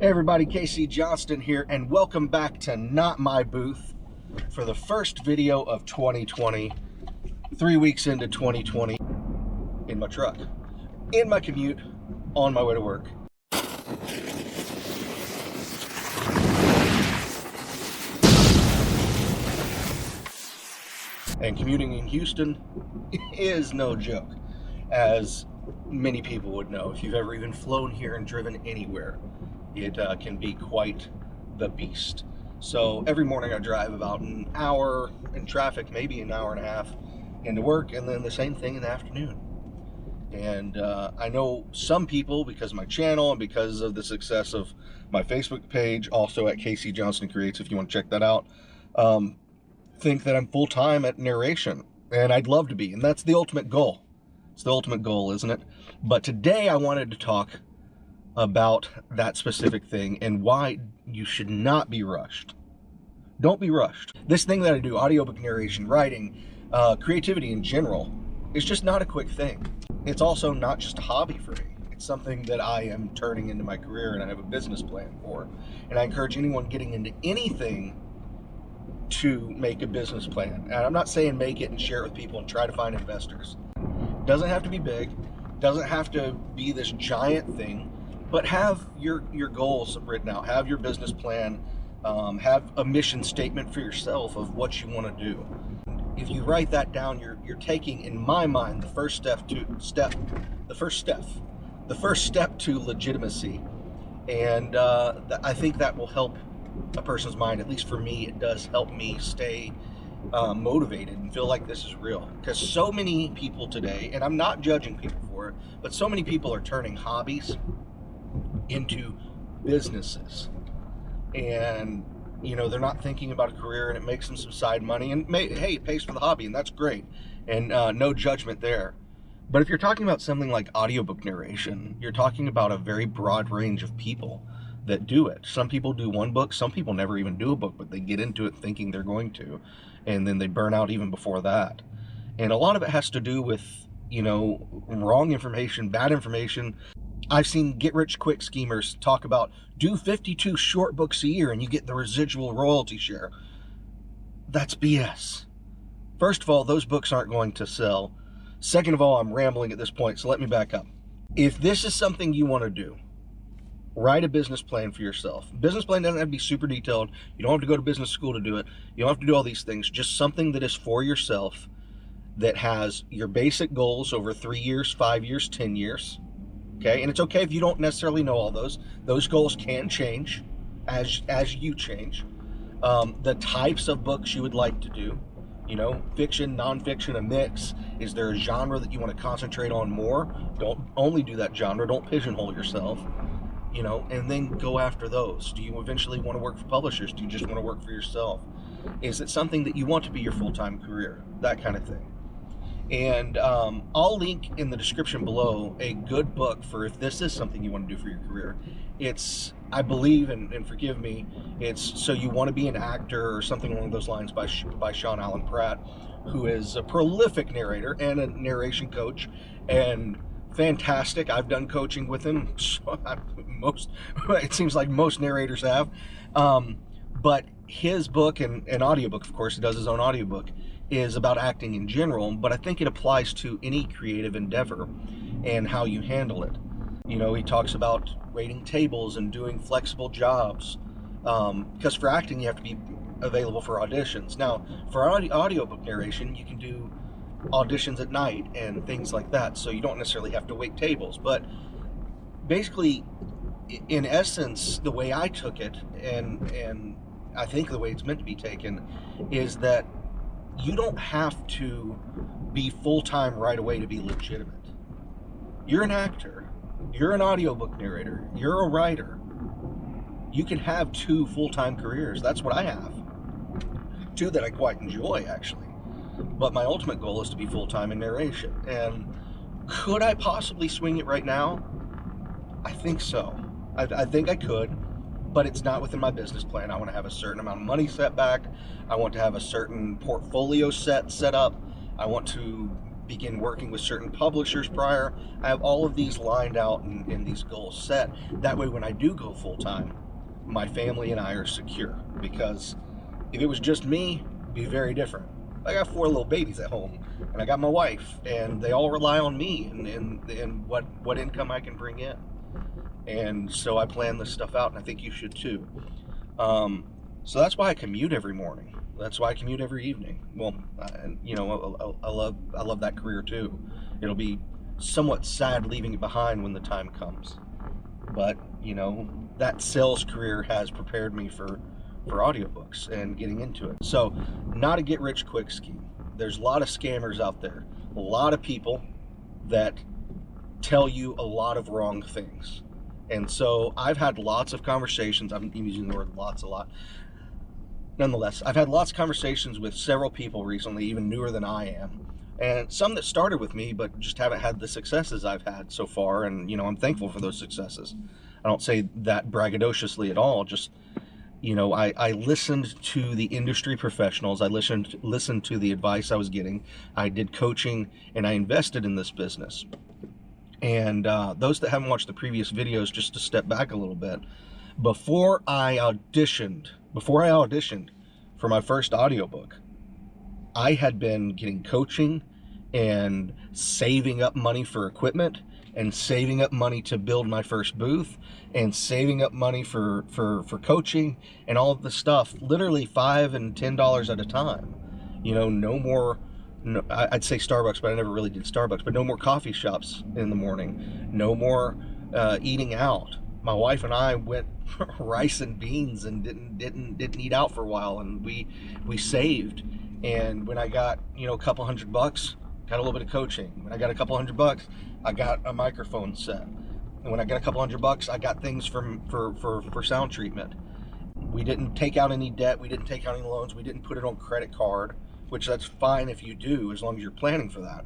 Hey everybody, Casey Johnston here, and welcome back to Not My Booth for the first video of 2020, 3 weeks into 2020, in my truck, in my commute, on my way to work. And commuting in Houston is no joke, as many people would know. If you've ever even flown here and driven anywhere, it can be quite the beast. So every morning I drive about an hour in traffic, maybe an hour and a half into work, and then the same thing in the afternoon. And I know some people, because of my channel and because of the success of my Facebook page, also at Casey Johnston Creates, if you want to check that out, think that I'm full-time at narration, and I'd love to be, and that's the ultimate goal. It's the ultimate goal, isn't it? But today I wanted to talk about that specific thing and why you should not be rushed. Don't be rushed. This thing that I do, audiobook narration, writing, creativity in general, is just not a quick thing. It's also not just a hobby for me. It's something that I am turning into my career, and I have a business plan for. And I encourage anyone getting into anything to make a business plan. And I'm not saying make it and share it with people and try to find investors. It doesn't have to be big. It doesn't have to be this giant thing. But have your goals written out, have your business plan, have a mission statement for yourself of what you want to do. If you write that down, you're taking, in my mind, the first step to legitimacy. And I think that will help a person's mind. At least for me, it does help me stay motivated and feel like this is real. Because so many people today, and I'm not judging people for it, but so many people are turning hobbies into businesses, and they're not thinking about a career, and it makes them some side money, and hey, it pays for the hobby, and that's great, and no judgment there. But if you're talking about something like audiobook narration, you're talking about a very broad range of people that do it. Some people do one book, some people never even do a book, but they get into it thinking they're going to, and then they burn out even before that. And a lot of it has to do with wrong information, bad information. I've seen get-rich-quick schemers talk about do 52 short books a year and you get the residual royalty share. That's BS. First of all, those books aren't going to sell. Second of all, I'm rambling at this point, so let me back up. If this is something you want to do, write a business plan for yourself. Business plan doesn't have to be super detailed. You don't have to go to business school to do it. You don't have to do all these things. Just something that is for yourself, that has your basic goals over 3 years, 5 years, 10 years. Okay, and it's okay if you don't necessarily know all those. Those goals can change as you change. The types of books you would like to do, fiction, nonfiction, a mix. Is there a genre that you want to concentrate on more? Don't only do that genre. Don't pigeonhole yourself, and then go after those. Do you eventually want to work for publishers? Do you just want to work for yourself? Is it something that you want to be your full-time career? That kind of thing. And I'll link in the description below a good book for if this is something you want to do for your career. It's, I believe, and forgive me, it's So You Want to Be an Actor or something along those lines by Sean Pratt, who is a prolific narrator and a narration coach, and fantastic. I've done coaching with him. It seems like most narrators have. But his book, and audiobook, of course, he does his own audiobook, is about acting in general, but I think it applies to any creative endeavor and how you handle it. He talks about waiting tables and doing flexible jobs, because for acting you have to be available for auditions. Now, for audiobook narration, you can do auditions at night and things like that, so you don't necessarily have to wait tables. But basically, in essence, the way I took it, and I think the way it's meant to be taken, is that you don't have to be full-time right away to be legitimate. You're an actor, you're an audiobook narrator, you're a writer. You can have 2 full-time careers. That's what I have. 2 that I quite enjoy, actually. But my ultimate goal is to be full-time in narration. And could I possibly swing it right now? I think so. I think I could. But it's not within my business plan. I want to have a certain amount of money set back. I want to have a certain portfolio set up. I want to begin working with certain publishers prior. I have all of these lined out and these goals set. That way, when I do go full time, my family and I are secure. Because if it was just me, it'd be very different. I got 4 little babies at home, and I got my wife, and they all rely on me and what income I can bring in. And so I plan this stuff out, and I think you should too. So that's why I commute every morning. That's why I commute every evening. Well, you know, I love that career too. It'll be somewhat sad leaving it behind when the time comes. But, you know, that sales career has prepared me for audiobooks and getting into it. So, not a get rich quick scheme. There's a lot of scammers out there. A lot of people that tell you a lot of wrong things. And so I've had lots of conversations. I'm using the word lots a lot. Nonetheless, I've had lots of conversations with several people recently, even newer than I am. And some that started with me, but just haven't had the successes I've had so far. And, you know, I'm thankful for those successes. I don't say that braggadociously at all. Just, you know, I listened to the industry professionals. I listened to the advice I was getting. I did coaching, and I invested in this business. And those that haven't watched the previous videos, just to step back a little bit, before I auditioned for my first audiobook, I had been getting coaching and saving up money for equipment and saving up money to build my first booth and saving up money for coaching and all of the stuff, literally $5 and $10 at a time. You know, no more, no, I'd say Starbucks, but I never really did Starbucks, but no more coffee shops in the morning, no more eating out. My wife and I went rice and beans and didn't eat out for a while, and we saved. And when I got, you know, a couple $100, got a little bit of coaching. When I got a couple $100, I got a microphone set. And when I got a couple $100, I got things for sound treatment. We didn't take out any debt. We didn't take out any loans. We didn't put it on credit card, which that's fine if you do, as long as you're planning for that.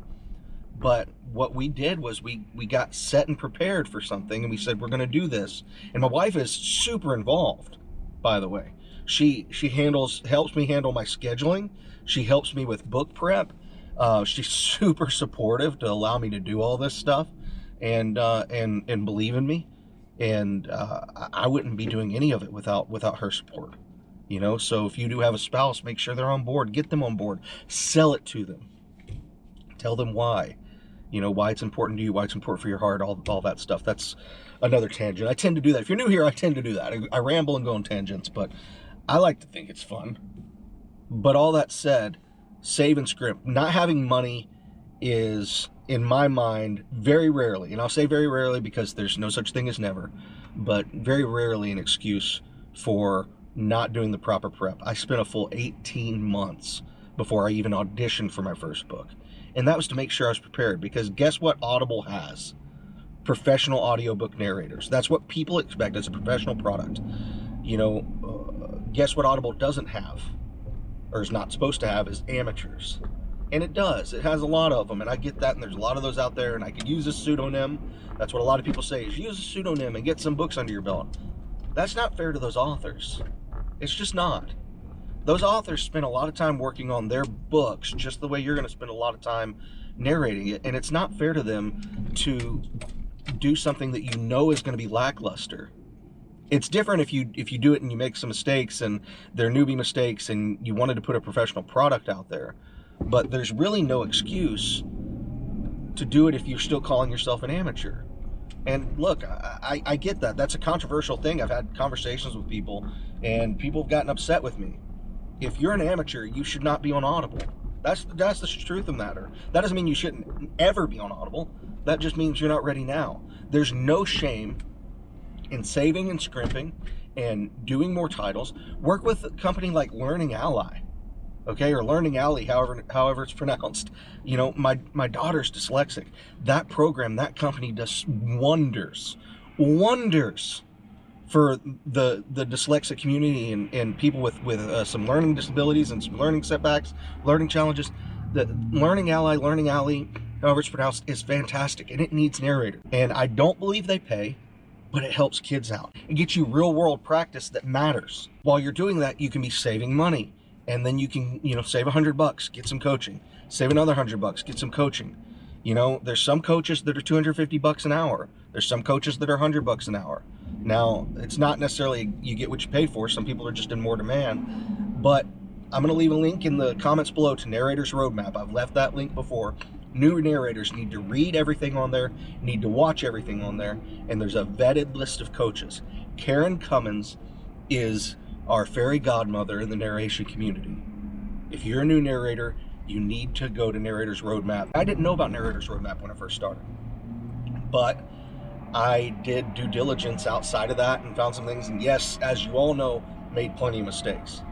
But what we did was we got set and prepared for something, and we said, we're going to do this. And my wife is super involved, by the way. She helps me handle my scheduling. She helps me with book prep. She's super supportive to allow me to do all this stuff and believe in me. And I wouldn't be doing any of it without her support. You know, so if you do have a spouse, make sure they're on board. Get them on board. Sell it to them. Tell them why. You know, why it's important to you, why it's important for your heart, all that stuff. That's another tangent. I tend to do that. If you're new here, I tend to do that. I ramble and go on tangents, but I like to think it's fun. But all that said, save and scrimp. Not having money is, in my mind, very rarely, and I'll say very rarely because there's no such thing as never, but very rarely an excuse for not doing the proper prep. I spent a full 18 months before I even auditioned for my first book. And that was to make sure I was prepared, because guess what Audible has? Professional audiobook narrators. That's what people expect as a professional product. You know, guess what Audible doesn't have, or is not supposed to have, is amateurs. And it does. It has a lot of them, and I get that, and there's a lot of those out there, and I could use a pseudonym. That's what a lot of people say, is use a pseudonym and get some books under your belt. That's not fair to those authors. It's just not. Those authors spend a lot of time working on their books, just the way you're going to spend a lot of time narrating it, and it's not fair to them to do something that you know is going to be lackluster. It's different if you do it and you make some mistakes, and they're newbie mistakes, and you wanted to put a professional product out there. But there's really no excuse to do it if you're still calling yourself an amateur. And look, I get that. That's a controversial thing. I've had conversations with people, and people have gotten upset with me. If you're an amateur, you should not be on Audible. That's the truth of the matter. That doesn't mean you shouldn't ever be on Audible. That just means you're not ready now. There's no shame in saving and scrimping and doing more titles. Work with a company like Learning Ally, okay, or Learning Alley, however it's pronounced. You know, my daughter's dyslexic. That program, that company does wonders for the dyslexic community and people with some learning disabilities and some learning setbacks, learning challenges. The Learning Alley, however it's pronounced, is fantastic, and it needs narrator. And I don't believe they pay, but it helps kids out. It gets you real world practice that matters. While you're doing that, you can be saving money. And then you can, save $100, get some coaching, save another $100, get some coaching. There's some coaches that are $250 an hour. There's some coaches that are $100 an hour. Now, it's not necessarily you get what you pay for. Some people are just in more demand. But I'm going to leave a link in the comments below to Narrator's Roadmap. I've left that link before. New narrators need to read everything on there, need to watch everything on there, and there's a vetted list of coaches. Karen Cummins is our fairy godmother in the narration community. If you're a new narrator, you need to go to Narrator's Roadmap. I didn't know about Narrator's Roadmap when I first started, but I did due diligence outside of that and found some things, and yes, as you all know, made plenty of mistakes.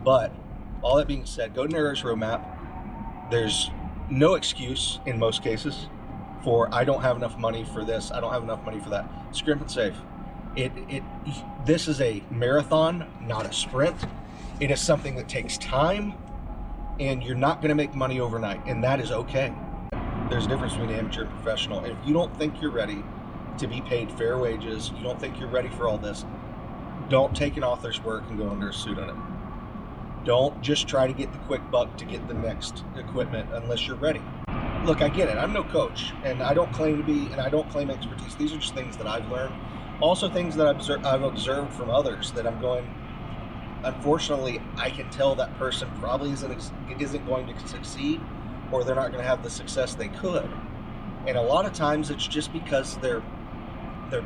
But all that being said, go to Narrator's Roadmap. There's no excuse in most cases for I don't have enough money for this, I don't have enough money for that. Scrimp and save. This is a marathon, not a sprint. It is something that takes time, and you're not going to make money overnight, and that is okay. There's a difference between amateur and professional. If you don't think you're ready to be paid fair wages, you don't think you're ready for all this, don't take an author's work and go under a pseudonym. Don't just try to get the quick buck to get the next equipment unless you're ready. Look, I get it. I'm no coach, and I don't claim to be, and I don't claim expertise. These are just things that I've learned. Also things that I've observed from others that I'm going, unfortunately, I can tell that person probably isn't going to succeed, or they're not going to have the success they could. And a lot of times it's just because they're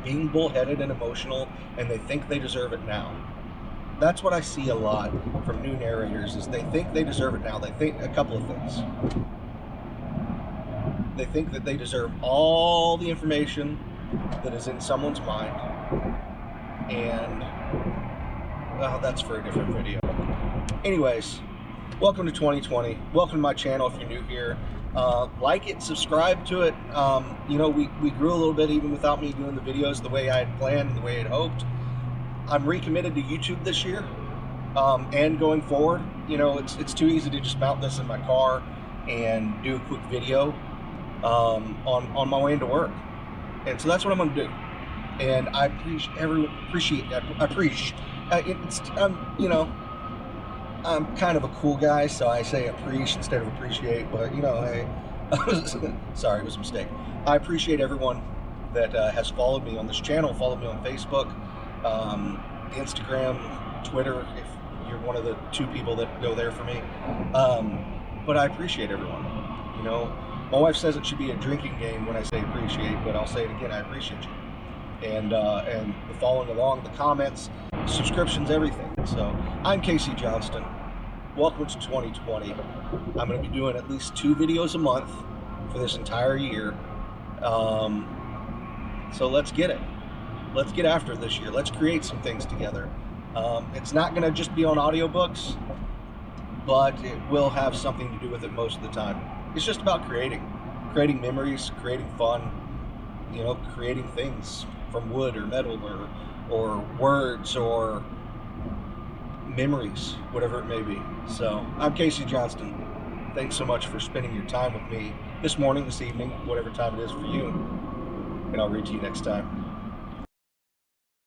being bullheaded and emotional, and they think they deserve it now. That's what I see a lot from new narrators, is they think they deserve it now. They think a couple of things. They think that they deserve all the information that is in someone's mind, and well, that's for a different video. Anyways, welcome to 2020. Welcome to my channel if you're new here. Like it, subscribe to it. We grew a little bit even without me doing the videos the way I had planned and the way I had hoped. I'm recommitted to YouTube this year, and going forward. It's too easy to just mount this in my car and do a quick video on my way into work, and so that's what I'm going to do. And I I'm kind of a cool guy, so I say appreciate instead of appreciate, but hey, sorry, it was a mistake. I appreciate everyone that has followed me on this channel, followed me on Facebook, Instagram, Twitter, if you're one of the 2 people that go there for me. But I appreciate everyone. My wife says it should be a drinking game when I say appreciate, but I'll say it again, I appreciate you. And the following along, the comments, subscriptions, everything. So I'm Casey Johnston. Welcome to 2020. I'm going to be doing at least 2 videos a month for this entire year. So let's get it. Let's get after it this year. Let's create some things together. It's not going to just be on audiobooks, but it will have something to do with it most of the time. It's just about creating memories, creating fun, creating things from wood or metal or words or memories, whatever it may be. So I'm Casey Johnston. Thanks so much for spending your time with me this morning, this evening, whatever time it is for you. And I'll read to you next time.